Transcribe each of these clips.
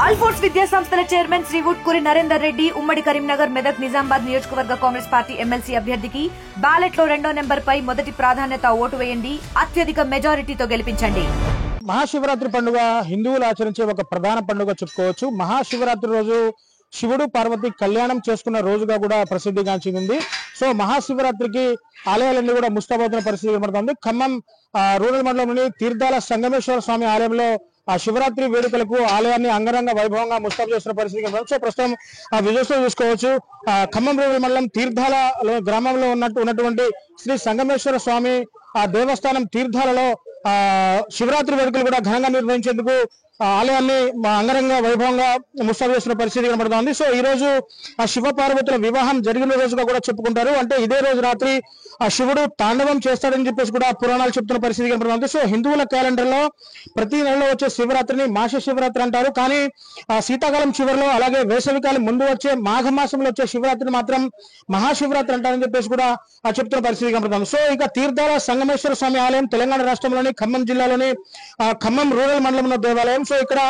అల్ఫోర్స్ విద్యా సంస్థల చైర్మన్ శ్రీ వుట్కూరి నరేందర్ రెడ్డి ఉమ్మడి కరీంనగర్ మెదక్ నిజామాబాద్ నియోజకవర్గ కాంగ్రెస్ పార్టీ ఎమ్మెల్సీ అభ్యర్థికి బ్యాలెట్ లో 2వ నెంబర్ పై మొదటి ప్రాధాన్యత ఓటు వేయండి, అత్యధిక మెజారిటీతో గెలిపించండి. మహాశివరాత్రి పండుగ హిందువులు ఆచరించే ఒక ప్రధాన పండుగ చెప్పుకోవచ్చు. మహాశివరాత్రి రోజు శివుడు పార్వతి కళ్యాణం చేసుకున్న రోజుగా కూడా ప్రసిద్ధిగాంచింది. సో మహాశివరాత్రికి ఆలయాలన్నీ కూడా ముస్తాబవుతున్న పరిస్థితి కనబడుతుంది. ఖమ్మం రూరల్ మండలంలోని తీర్థాల సంగమేశ్వర స్వామి ఆలయంలో ఆ శివరాత్రి వేడుకలకు ఆలయాన్ని అంగరంగ వైభవంగా ముస్తాబు చేస్తున్న పరిస్థితి కనబడుతుంది. సో ప్రస్తుతం విజువల్స్ లో చూసుకోవచ్చు. ఖమ్మం రూరల్ మండలం తీర్థాల గ్రామంలో ఉన్నటువంటి శ్రీ సంగమేశ్వర స్వామి ఆ దేవస్థానం తీర్థాలలో శివరాత్రి వేడుకలు కూడా ఘనంగా నిర్వహించేందుకు ఆలయాన్ని అంగరంగ వైభవంగా ముస్తాబు చేస్తున్న పరిస్థితి కనబడుతోంది. సో ఈ రోజు ఆ శివ పార్వతుల వివాహం జరిగిన రోజుగా కూడా చెప్పుకుంటారు. అంటే ఇదే రోజు రాత్రి ఆ శివుడు తాండవం చేస్తాడని చెప్పేసి కూడా పురాణాలు చెప్తున్న పరిస్థితి కనబడుతోంది. సో హిందువుల క్యాలెండర్ లో ప్రతి నెలలో వచ్చే శివరాత్రిని మాస శివరాత్రి అంటారు. కానీ ఆ శీతాకాలం చివరిలో అలాగే వేసవికాలం ముందు వచ్చే మాఘమాసంలో వచ్చే శివరాత్రిని మాత్రం మహాశివరాత్రి అంటారని చెప్పేసి కూడా చెప్తున్న పరిస్థితి కనబడుతోంది. సో ఇక తీర్థాల సంగమేశ్వర స్వామి ఆలయం తెలంగాణ రాష్ట్రంలోని ఖమ్మం జిల్లాలోని ఖమ్మం రూరల్ మండలంలో దేవాలయం. సో ఇక్కడ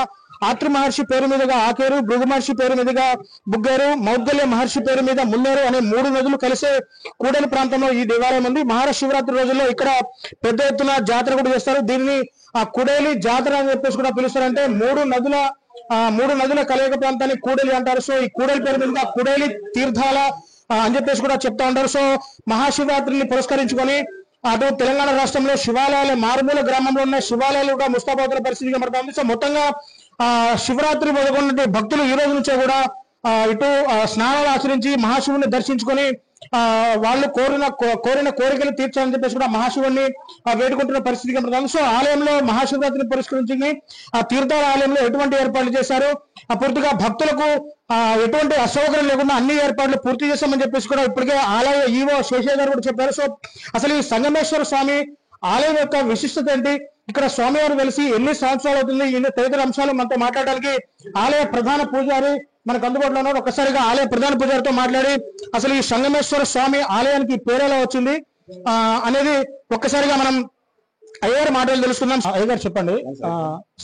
ఆత్రి మహర్షి పేరు మీదుగా ఆకేరు, భృగు మహర్షి పేరు మీదుగా బుగ్గేరు, మౌద్గల్య మహర్షి పేరు మీద మున్నేరు అనే 3 నదులు కలిసే కూడలి ప్రాంతంలో ఈ దేవాలయం ఉంది. మహాశివరాత్రి రోజుల్లో ఇక్కడ పెద్ద ఎత్తున జాతర కూడా చేస్తారు. దీనిని ఆ కుడేలి జాతర అని చెప్పేసి కూడా పిలుస్తారు. అంటే 3 నదుల కలయిక ప్రాంతాన్ని కూడలి అంటారు. సో ఈ కూడలి పేరు మీదుగా కుడేలి తీర్థాల అని చెప్పేసి కూడా చెప్తా ఉంటారు. సో మహాశివరాత్రిని పురస్కరించుకొని అటు తెలంగాణ రాష్ట్రంలో శివాలయాలు మారుమూల గ్రామంలో ఉన్న శివాలయాలు కూడా ముస్తాబవుతున్న పరిస్థితి కనబడుతుంది. సో మొత్తంగా శివరాత్రి మొదలుకున్న భక్తులు ఈ రోజు నుంచే కూడా ఇటు స్నానాలు ఆచరించి మహాశివుని దర్శించుకొని వాళ్ళు కోరిన కోరికలు తీర్చాలని చెప్పేసి కూడా మహాశివుని వేడుకుంటున్న పరిస్థితి కనబడుతుంది. సో ఆలయంలో మహాశివరాత్రిని పురస్కరించి ఆ తీర్థాల ఆలయంలో ఎటువంటి ఏర్పాట్లు చేశారు, పూర్తిగా భక్తులకు ఎటువంటి అసౌకర్యం లేకుండా అన్ని ఏర్పాట్లు పూర్తి చేశామని చెప్పేసి కూడా ఇప్పటికే ఆలయ ఈవో శేషయ్య గారు కూడా చెప్పారు. సో అసలు ఈ సంగమేశ్వర స్వామి ఆలయం యొక్క విశిష్టత ఏంటి, ఇక్కడ స్వామివారు వెలిసి ఎన్ని సంవత్సరాలు అవుతుంది, ఇన్ని తదితర అంశాలు మనతో మాట్లాడడానికి ఆలయ ప్రధాన పూజారి మనకు అందుబాటులో ఉన్నారు. ఒక్కసారిగా ఆలయ ప్రధాన పూజారితో మాట్లాడి అసలు ఈ సంగమేశ్వర స్వామి ఆలయానికి పేరేలా వచ్చింది అనేది ఒక్కసారిగా మనం అయ్యగారి మాటలు తెలుసుకుందాం. అయ్యగారు చెప్పండి,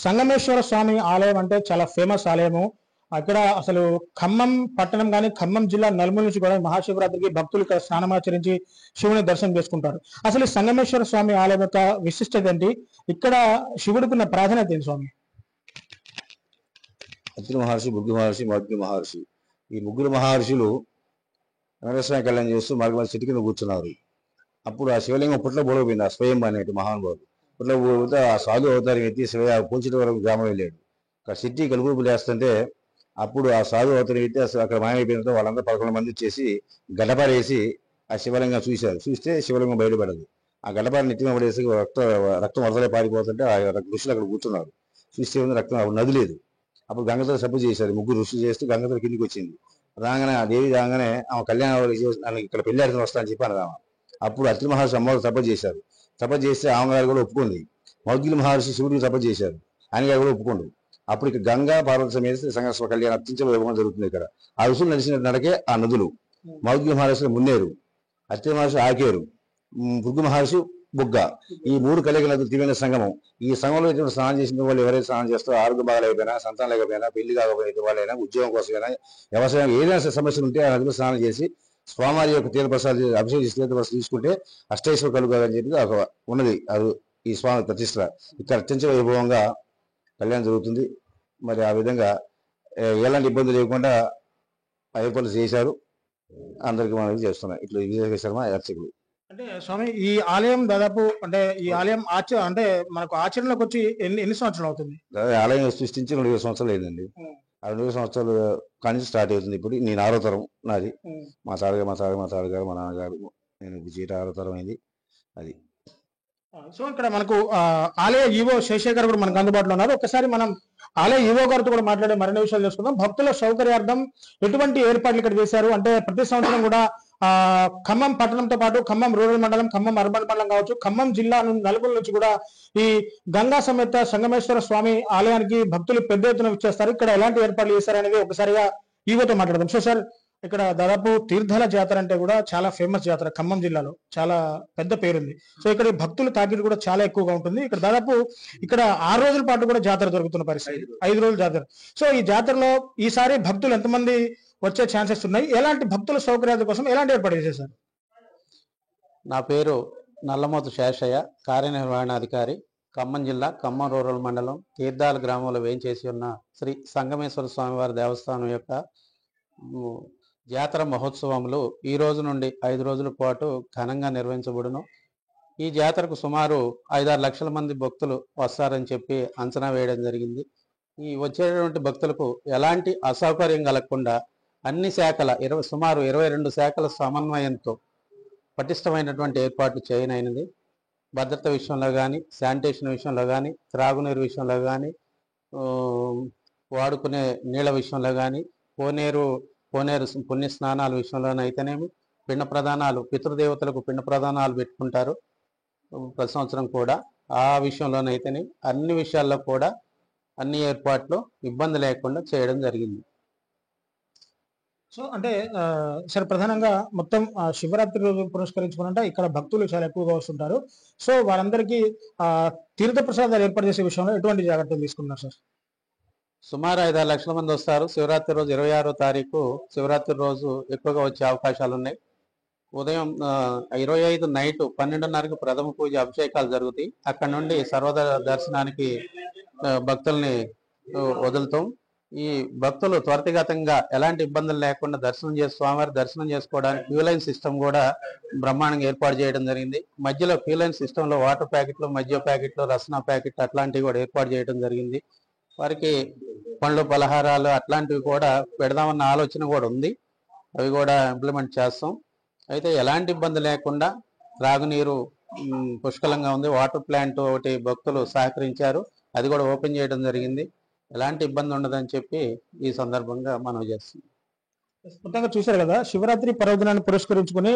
సంగమేశ్వర స్వామి ఆలయం అంటే చాలా ఫేమస్ ఆలయము. అక్కడ అసలు ఖమ్మం పట్టణం కానీ ఖమ్మం జిల్లా నలుమూల నుంచి కూడా మహాశివరాత్రికి భక్తులు ఇక్కడ స్నానమాచరించి శివుని దర్శనం చేసుకుంటారు. అసలు సంగమేశ్వర స్వామి ఆలయం యొక్క విశిష్టత ఏంటి, ఇక్కడ శివుడికి ఉన్న ప్రాధాన్యత ఏంటి స్వామి? అత్రి మహర్షి, భృగు మహర్షి, మౌద్గల్య మహర్షి, ఈ 3 మహర్షులు వెంకటేశ్వర కళ్యాణం చేస్తూ మార్గం చెట్టు కింద కూర్చున్నారు. అప్పుడు ఆ శివలింగం పుట్ల బోడపోయింది. ఆ స్వయం అనేటి మహానుభావుడు పుట్ల పోతే ఆ సాధు అవతారం ఎత్తి శివ పూల్చడం వరకు గ్రామం వెళ్ళాడు. అక్కడ సిట్టి కలుపులు వేస్తుంటే అప్పుడు ఆ సాధు అవతారం ఎత్తి అక్కడ మాయమైపోయినతో వాళ్ళందరూ 11 మంది వచ్చేసి గడ్డపారేసి ఆ శివలింగం చూశారు. చూస్తే శివలింగం బయటపడదు. ఆ గడ్డపార నెత్తిమ పడేసి రక్తం వరదలే పారిపోతుంటే ఆ ఋషులు అక్కడ కూర్చున్నారు. చూస్తే రక్తం నది లేదు. అప్పుడు గంగతో సబ్బు చేశారు. 3 ఋషులు చేస్తూ గంగతో కిందికి వచ్చింది. రాగానే ఆ దేవి రాగానే ఆమె కళ్యాణం ఇక్కడ పెళ్లి అర్థం వస్తా అని చెప్పాను ఆమె. అప్పుడు అత్రి మహర్షి అమ్మవారు తప చేశారు. తప చేస్తే ఆమె గారు కూడా ఒప్పుకుంది. మౌద్గల్య మహర్షి శివుడికి తప చేశారు. ఆయన గారు కూడా ఒప్పుకోండు. అప్పుడు ఇక గంగా పార్వతి సమేత సంగమేశ్వర కళ్యాణం అత్యంత వైభవంగా జరుగుతుంది. ఇక్కడ ఆ ఋషులు నడిచిన నడకే ఆ నదులు. మౌద్గల్య మహర్షి మున్నేరు, అత్రి మహర్షి ఆకేరు, భృగు మహర్షి బుగ్గ, ఈ 3 కలిగిన దివ్యమైన సంగమం. ఈ సంఘంలో స్నానం చేసిన వాళ్ళు ఎవరైతే స్నానం చేస్తారో ఆరోగ్య బాగాలేకపోయినా, సంతానం లేకపోయినా, పెళ్లి కాకపోయిన వాళ్ళైనా, ఉద్యోగం కోసమైనా, వ్యవసాయం ఏదైనా సమస్యలు ఉంటే ఆ నదిలో స్నానం చేసి స్వామివారి యొక్క తీర్థప్రసాద్ అభిషేకం తీర్థప్రసాదం తీసుకుంటే అష్టైశ్వర కలుగుతుందని చెప్పి ఉన్నది. అది ఈ స్వామి ప్రతిష్ట. ఇక్కడ అత్యంత వైభవంగా కళ్యాణం జరుగుతుంది. మరి ఆ విధంగా ఎలాంటి ఇబ్బంది లేకుండా ఏర్పాట్లు చేశారు. అందరికీ మనం చేస్తున్నాం. ఇట్లా విజయ శర్మ అర్చకులు. అంటే స్వామి ఈ ఆలయం దాదాపు అంటే ఈ ఆలయం అంటే మనకు ఆచరణలోకి వచ్చి ఎన్ని సంవత్సరాలు అవుతుంది? ఆలయం సృష్టించి 2 సంవత్సరాలు అయిందండి. ఆ 2 సంవత్సరాలు కానీ స్టార్ట్ అవుతుంది. ఇప్పుడు నేను 6వ తరం నాది. మా తాతగారు మా నాన్నగారు, నేను విజయ 6వ తరం అయింది. అది. సో ఇక్కడ మనకు ఆలయ ఈవో శేషయ్య గారు కూడా మనకు అందుబాటులో ఉన్నారు. ఒకసారి మనం ఆలయ ఈవో గారితో కూడా మాట్లాడే మరిన్ని విషయాలు తెలుసుకుందాం. భక్తుల సౌకర్యార్థం ఎటువంటి ఏర్పాట్లు ఇక్కడ చేశారు అంటే ప్రతి సంవత్సరం కూడా ఖమ్మం పట్టణంతో పాటు ఖమ్మం రూరల్ మండలం, ఖమ్మం అర్బన్ మండలం కావచ్చు, ఖమ్మం జిల్లా నలుగుల నుంచి కూడా ఈ గంగా సమేత సంగమేశ్వర స్వామి ఆలయానికి భక్తులు పెద్ద ఎత్తున విచ్చేస్తారు. ఇక్కడ ఎలాంటి ఏర్పాట్లు చేశారనేది ఒకసారిగా ఈవోతో మాట్లాడదాం. సో సార్, ఇక్కడ దాదాపు తీర్థాల జాతర అంటే కూడా చాలా ఫేమస్ జాతర, ఖమ్మం జిల్లాలో చాలా పెద్ద పేరుంది. సో ఇక్కడ ఈ భక్తుల తాకిడి కూడా చాలా ఎక్కువగా ఉంటుంది. ఇక్కడ దాదాపు ఇక్కడ 6 రోజుల పాటు కూడా జాతర జరుగుతున్న పరిస్థితి, 5 రోజుల జాతర. సో ఈ జాతరలో ఈసారి భక్తులు ఎంతమంది వచ్చే ఛాన్సెస్ ఉన్నాయి? ఎలాంటి భక్తుల సౌకర్యాల కోసం ఎలాంటి ఏర్పాటు చేశారు? నా పేరు నల్లమోతు శేషయ్య, కార్యనిర్వహణాధికారి, ఖమ్మం జిల్లా ఖమ్మం రూరల్ మండలం తీర్థాల గ్రామంలో వేయించేసి ఉన్న శ్రీ సంగమేశ్వర స్వామివారి దేవస్థానం యొక్క జాతర మహోత్సవములు ఈ రోజు నుండి 5 రోజుల పాటు ఘనంగా నిర్వహించబడును. ఈ జాతరకు సుమారు 5-6 లక్షల మంది భక్తులు వస్తారని చెప్పి అంచనా వేయడం జరిగింది. ఈ వచ్చేటువంటి భక్తులకు ఎలాంటి అసౌకర్యం కలగకుండా అన్ని శాఖల సుమారు 22 శాఖల సమన్వయంతో పటిష్టమైనటువంటి ఏర్పాట్లు చేయనైనది. భద్రత విషయంలో కానీ, శానిటేషన్ విషయంలో కానీ, త్రాగునీరు విషయంలో కానీ, వాడుకునే నీళ్ళ విషయంలో కానీ, కోనేరు పుణ్య స్నానాల విషయంలోనైతేనేమి, పిండ ప్రదానాలు, పితృదేవతలకు పిండ ప్రదానాలు పెట్టుకుంటారు ప్రతి సంవత్సరం కూడా. ఆ విషయంలోనైతేనే అన్ని విషయాల్లో కూడా అన్ని ఏర్పాట్లు ఇబ్బంది లేకుండా చేయడం జరిగింది. సో అంటే సరే, ప్రధానంగా మొత్తం శివరాత్రి రోజు పురస్కరించుకున్నంటే ఇక్కడ భక్తులు చాలా ఎక్కువగా వస్తుంటారు. సో వారందరికీ తీర్థ ప్రసాదాలు ఏర్పాటు చేసే విషయంలో ఎటువంటి జాగ్రత్తలు తీసుకున్నారు సార్? సుమారు 5-6 లక్షల మంది వస్తారు. శివరాత్రి రోజు 26వ తారీఖు శివరాత్రి రోజు ఎక్కువగా వచ్చే అవకాశాలు ఉన్నాయి. ఉదయం 25 నైట్ 12:30కి ప్రథమ పూజ అభిషేకాలు జరుగుతాయి. అక్కడ నుండి సర్వద దర్శనానికి భక్తుల్ని వదులుతాం. ఈ భక్తులు త్వరితగతంగా ఎలాంటి ఇబ్బందులు లేకుండా స్వామివారి దర్శనం చేసుకోవడానికి క్యూ లైన్ సిస్టమ్ కూడా బ్రహ్మాండంగా ఏర్పాటు చేయడం జరిగింది. మధ్యలో క్యూ లైన్ సిస్టంలో వాటర్ ప్యాకెట్లు, మధ్య ప్యాకెట్లు, రసన ప్యాకెట్లు అట్లాంటివి కూడా ఏర్పాటు చేయడం జరిగింది. వారికి పండ్లు పలహారాలు అట్లాంటివి కూడా పెడదామన్న ఆలోచన కూడా ఉంది. అవి కూడా ఇంప్లిమెంట్ చేస్తాం. అయితే ఎలాంటి ఇబ్బంది లేకుండా త్రాగునీరు పుష్కలంగా ఉంది. వాటర్ ప్లాంట్ ఒకటి భక్తులు సహకరించారు, అది కూడా ఓపెన్ చేయడం జరిగింది. ఎలాంటి ఇబ్బంది ఉండదని చెప్పి ఈ సందర్భంగా మనం చేస్తున్నాం. మొత్తంగా చూశారు కదా, శివరాత్రి పర్వదినాన్ని పురస్కరించుకుని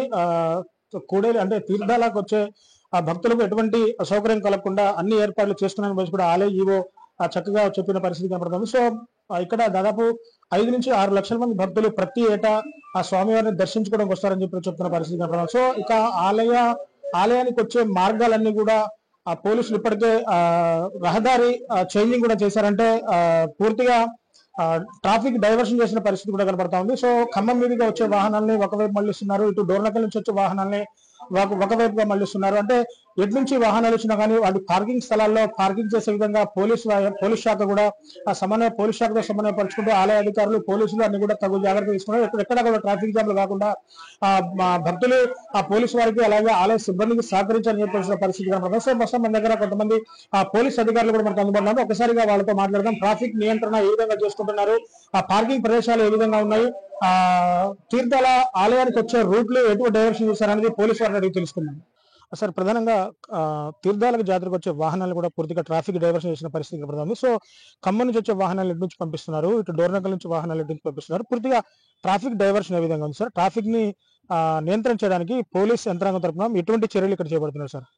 కూడేలు అంటే తీర్థాలకు వచ్చే ఆ భక్తులకు ఎటువంటి అసౌకర్యం కలగకుండా అన్ని ఏర్పాట్లు చేస్తున్నారని కూడా ఆలయ ఈవో చక్కగా చెప్పిన పరిస్థితి కనపడుతుంది. సో ఇక్కడ దాదాపు 5 నుంచి 6 లక్షల మంది భక్తులు ప్రతి ఏటా ఆ స్వామివారిని దర్శించుకోవడానికి వస్తారని చెప్పి చెప్తున్న పరిస్థితి కనపడుతుంది. సో ఇక ఆలయానికి వచ్చే మార్గాలన్నీ కూడా ఆ పోలీసులు ఇప్పటికే రహదారి చేంజింగ్ కూడా చేశారంటే పూర్తిగా ట్రాఫిక్ డైవర్షన్ చేసిన పరిస్థితి కూడా కనపడతా ఉంది. సో ఖమ్మం మీదుగా వచ్చే వాహనాలని ఒకవైపు మళ్ళిస్తున్నారు, ఇటు డోర్నకల్ నుంచి వచ్చే వాహనాలని ఒకవైపుగా మళ్ళిస్తున్నారు. అంటే ఎటు నుంచి వాహనాలు వచ్చినా కానీ వాటి పార్కింగ్ స్థలాల్లో పార్కింగ్ చేసే విధంగా పోలీస్ శాఖ కూడా పోలీస్ శాఖతో సమన్వయపరుచుకుంటూ ఆలయ అధికారులు, పోలీసులు అన్ని కూడా తగు జాగ్రత్త తీసుకున్నారు. ఎక్కడ కూడా ట్రాఫిక్ జామ్లు కాకుండా భక్తులు ఆ పోలీసు వారికి అలాగే ఆలయ సిబ్బందికి సహకరించాలని చెప్పాల్సిన పరిస్థితి కనపడుతుంది. సో మొత్తం మన దగ్గర కొంతమంది ఆ పోలీస్ అధికారులు కూడా మనకు అందుబాటులో ఒకసారిగా వాళ్ళతో మాట్లాడదాం. ట్రాఫిక్ నియంత్రణ ఏ విధంగా చేసుకుంటున్నారు, ఆ పార్కింగ్ ప్రదేశాలు ఏ విధంగా ఉన్నాయి, తీర్థాల ఆలయానికి వచ్చే రూట్లు ఎటువంటి డైవర్షన్ చేశారనేది పోలీసు వారిని అడిగి తెలుసుకున్నాం. సార్, ప్రధానంగా తీర్థాలకు జాతరకు వచ్చే వాహనాలు కూడా పూర్తిగా ట్రాఫిక్ డైవర్షన్ చేసిన పరిస్థితి కనపడుతుంది. సో ఖమ్మం నుంచి వచ్చే వాహనాలు ఎటు నుంచి పంపిస్తున్నారు, ఇటు డోర్నకల్ నుంచి వాహనాలు ఎటు నుంచి పంపిస్తున్నారు, పూర్తిగా ట్రాఫిక్ డైవర్షన్ ఏ విధంగా ఉంది సార్? ట్రాఫిక్ ని నియంత్రించడానికి పోలీస్ యంత్రాంగం తరపున ఎటువంటి చర్యలు ఇక్కడ చేపడుతున్నారు సార్?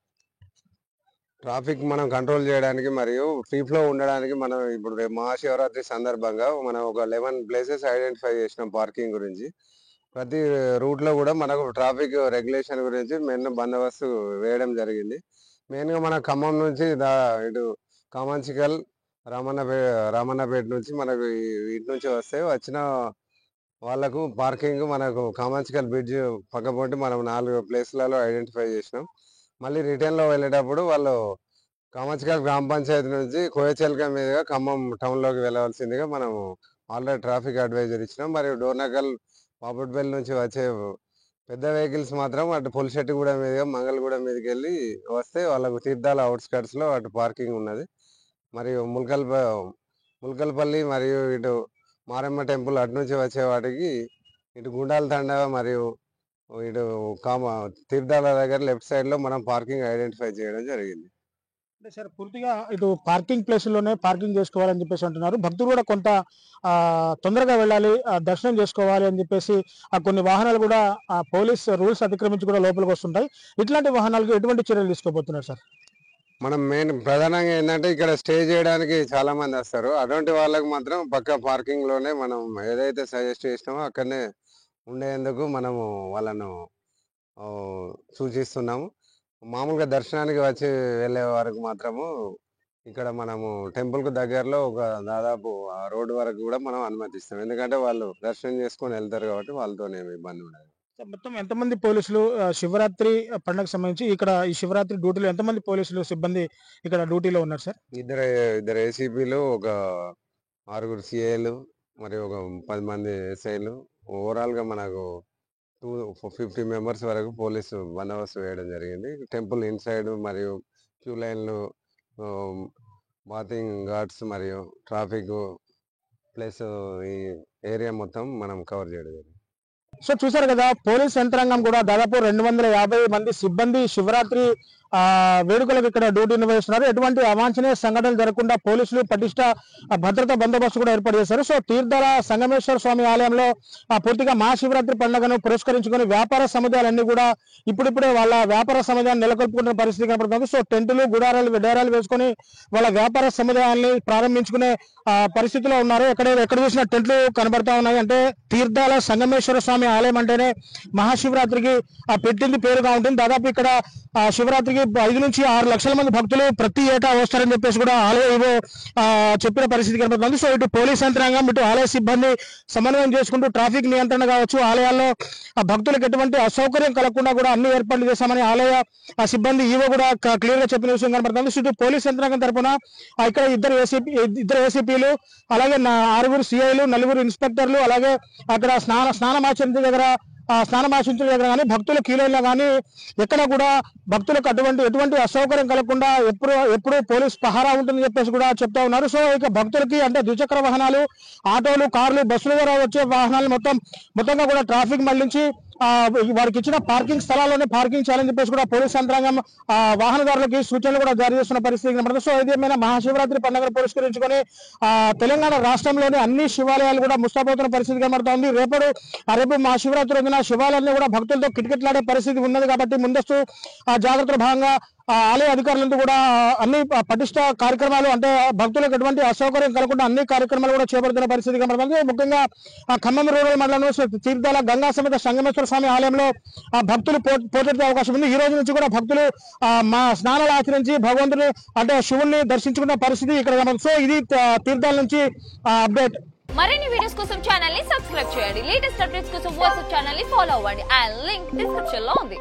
ట్రాఫిక్ మనం కంట్రోల్ చేయడానికి మరియు ఫ్రీ ఫ్లో ఉండడానికి మనం ఇప్పుడు రేపు మహాశివరాత్రి సందర్భంగా మనం ఒక 11 ప్లేసెస్ ఐడెంటిఫై చేసినాం పార్కింగ్ గురించి. ప్రతి రూట్ లో కూడా మనకు ట్రాఫిక్ రెగ్యులేషన్ గురించి మెయిన్ బందోబస్తు వేయడం జరిగింది. మెయిన్ గా మన ఖమ్మం నుంచి ఇటు కామాంచికల్, రామన్నపేట నుంచి మనకు ఇటు నుంచి వచ్చిన వాళ్ళకు పార్కింగ్ మనకు కామాంచికల్ బ్రిడ్జ్ పక్కపొంటి మనం 4 ప్లేస్లలో ఐడెంటిఫై చేసినాం. మళ్ళీ రిటర్న్ లో వెళ్ళేటప్పుడు వాళ్ళు కామాంచికల్ గ్రామ పంచాయతీ నుంచి కోయచెల్క మీదుగా ఖమ్మం టౌన్ లోకి వెళ్ళవలసిందిగా మనం ఆల్రెడీ ట్రాఫిక్ అడ్వైజర్ ఇచ్చినాం. మరియు డోర్నకల్, పాపట్పల్లి నుంచి వచ్చే పెద్ద వెహికల్స్ మాత్రం అటు పులిశెట్టిగూడ మీదుగా మంగళగూడ మీదకి వెళ్ళి వస్తే వాళ్ళకు తీర్థాల అవుట్స్కట్స్ లో అటు పార్కింగ్ ఉన్నది. మరియు ముల్కల్పల్లి మరియు ఇటు మారమ్మ టెంపుల్ అటు నుంచి వచ్చే వాటికి ఇటు గుండాల తండ మరియు ఇటు తీర్థాల దగ్గర లెఫ్ట్ సైడ్ లో మనం పార్కింగ్ ఐడెంటిఫై చేయడం జరిగింది. అంటే సార్, పూర్తిగా ఇటు పార్కింగ్ ప్లేసుల్లోనే పార్కింగ్ చేసుకోవాలని చెప్పేసి అంటున్నారు. భక్తులు కూడా కొంత తొందరగా వెళ్ళాలి, దర్శనం చేసుకోవాలి అని చెప్పేసి కొన్ని వాహనాలు కూడా పోలీస్ రూల్స్ అతిక్రమించి కూడా లోపలికి వస్తుంటాయి. ఇట్లాంటి వాహనాలకు ఎటువంటి చర్యలు తీసుకోబోతున్నారు సార్? మనం మెయిన్ ప్రధానంగా ఏంటంటే ఇక్కడ స్టే చేయడానికి చాలా మంది వస్తారు. అటువంటి వాళ్ళకి మాత్రం పక్క పార్కింగ్ లోనే మనం ఏదైతే సజెస్ట్ చేసినామో అక్కడనే ఉండేందుకు మనము వాళ్ళను సూచిస్తున్నాము. మామూలుగా దర్శనానికి వచ్చి వెళ్ళే వరకు మాత్రము ఇక్కడ మనము టెంపుల్‌కు దగ్గరలో ఒక దాదాపు ఆ రోడ్డు వరకు కూడా మనం అనుమతిస్తాం. ఎందుకంటే వాళ్ళు దర్శనం చేసుకొని వెళ్తారు కాబట్టి వాళ్ళతోనేమి ఇబ్బంది ఉండదు. సో మొత్తం ఎంతమంది పోలీసులు శివరాత్రి పండుగకు సంబంధించి ఇక్కడ ఈ శివరాత్రి డ్యూటీలో ఎంతమంది పోలీసులు సిబ్బంది ఇక్కడ డ్యూటీలో ఉన్నారు సార్? ఇద్దరు ఏసీపీలు, ఒక 6 సీఐలు మరియు ఒక 10 మంది ఎస్ఐలు. ఓవరాల్‌గా మనకు 50 మెంబర్స్ వరకు పోలీసు బందోబస్తు వేయడం జరిగింది. టెంపుల్ ఇన్‌సైడ్ మరియు క్యూ లైన్‌లు, బాతింగ్ గార్డ్స్ మరియు ట్రాఫిక్ ప్లస్ ఈ ఏరియా మొత్తం మనం కవర్ చేయడం జరిగింది. సో చూసారు కదా, పోలీస్ యంత్రాంగం కూడా దాదాపు 250 మంది సిబ్బంది శివరాత్రి వేడుకలకు ఇక్కడ డ్యూటీ నిర్వహిస్తున్నారు. ఎటువంటి అవాంఛనీయ సంఘటనలు జరగకుండా పోలీసులు పటిష్ట భద్రతా బందోబస్తు కూడా ఏర్పాటు చేశారు. సో తీర్థాల సంగమేశ్వర స్వామి ఆలయంలో పూర్తిగా మహాశివరాత్రి పండుగను పురస్కరించుకొని వ్యాపార సముదాయాలన్నీ కూడా ఇప్పుడిప్పుడే వాళ్ళ వ్యాపార సముదాయాన్ని నెలకొల్పుకున్న పరిస్థితి కనబడుతుంది. సో టెంటులు, డేరాలు వేసుకొని వాళ్ళ వ్యాపార సముదాయాన్ని ప్రారంభించుకునే పరిస్థితిలో ఉన్నారు. ఎక్కడ చూసిన టెంట్లు కనబడతా ఉన్నాయి. అంటే తీర్థాల సంగమేశ్వర స్వామి ఆలయం అంటేనే మహాశివరాత్రికి పెట్టింది పేరుగా ఉంటుంది. దాదాపు ఇక్కడ శివరాత్రికి 5 నుంచి 6 లక్షల మంది భక్తులు ప్రతి ఏటా వస్తారని చెప్పేసి కూడా ఆలయ ఏవో చెప్పిన పరిస్థితి కనబడుతుంది. సో ఇటు పోలీస్ యంత్రాంగం, ఇటు ఆలయ సిబ్బంది సమన్వయం చేసుకుంటూ ట్రాఫిక్ నియంత్రణ కావచ్చు, ఆలయాల్లో భక్తులకు ఎటువంటి అసౌకర్యం కలగకుండా కూడా అన్ని ఏర్పాట్లు చేశామని ఆలయ సిబ్బంది ఈవో కూడా క్లియర్ గా చెప్పిన విషయం కనబడుతుంది. సో ఇటు పోలీస్ యంత్రాంగం తరఫున ఇక్కడ ఇద్దరు ఏసీపీలు, అలాగే 6 సిఐలు, 4 ఇన్స్పెక్టర్లు, అలాగే అక్కడ స్నానమాచరించే దగ్గర కానీ భక్తుల కీలైనా కానీ ఎక్కడ కూడా భక్తులకు ఎటువంటి అసౌకర్యం కలగకుండా ఎప్పుడు పోలీస్ పహారా ఉంటుందని చెప్పేసి కూడా చెప్తా ఉన్నారు. సో ఇక భక్తులకి అంటే ద్విచక్ర వాహనాలు, ఆటోలు, కార్లు, బస్సుల ద్వారా వచ్చే వాహనాలు మొత్తంగా కూడా ట్రాఫిక్ మళ్లించి వారికి ఇచ్చిన పార్కింగ్ స్థలాల్లోనే పార్కింగ్ చేయాలని చెప్పేసి కూడా పోలీస్ యంత్రాంగం వాహనదారులకి సూచనలు కూడా జారీ చేస్తున్న పరిస్థితి కనబడుతుంది. సో ఏదేమైనా మహాశివరాత్రి పండుగను పురస్కరించుకొని తెలంగాణ రాష్ట్రంలోని అన్ని శివాలయాలు కూడా ముస్తాబవుతున్న పరిస్థితి కనబడుతోంది. రేపు మహాశివరాత్రి రోజున శివాలయాన్ని కూడా భక్తులతో కిటకిటలాడే పరిస్థితి ఉన్నది కాబట్టి ముందస్తు జాగ్రత్తల భాగంగా ఆలయ అధికారులంతా కూడా అన్ని పటిష్ట కార్యక్రమాలు, అంటే భక్తులకు ఎటువంటి అసౌకర్యం కలగకుండా అన్ని కార్యక్రమాలు కూడా చేపడుతున్న పరిస్థితి కనబడుతుంది. ముఖ్యంగా ఖమ్మం రూరల్ మండలంలో తీర్థాల గంగా సమేత సంగమేశ్వర స్వామి ఆలయంలో భక్తులు పోటెత్తే అవకాశం ఉంది. ఈ రోజు నుంచి కూడా భక్తులు మా స్నానాలు ఆచరించి భగవంతుని అంటే శివుణ్ణి దర్శించుకున్న పరిస్థితి ఇక్కడ కనబడుతుంది. సో ఇది తీర్థాల నుంచి అప్డేట్. మరిన్ని వీడియోస్ కోసం ఛానల్ ని సబ్స్క్రైబ్ చేయండి. లేటెస్ట్ అప్డేట్స్ కోసం వాట్సాప్ ఛానల్ ని ఫాలో అవ్వండి. ఆ లింక్ డిస్క్రిప్షన్ లో ఉంది.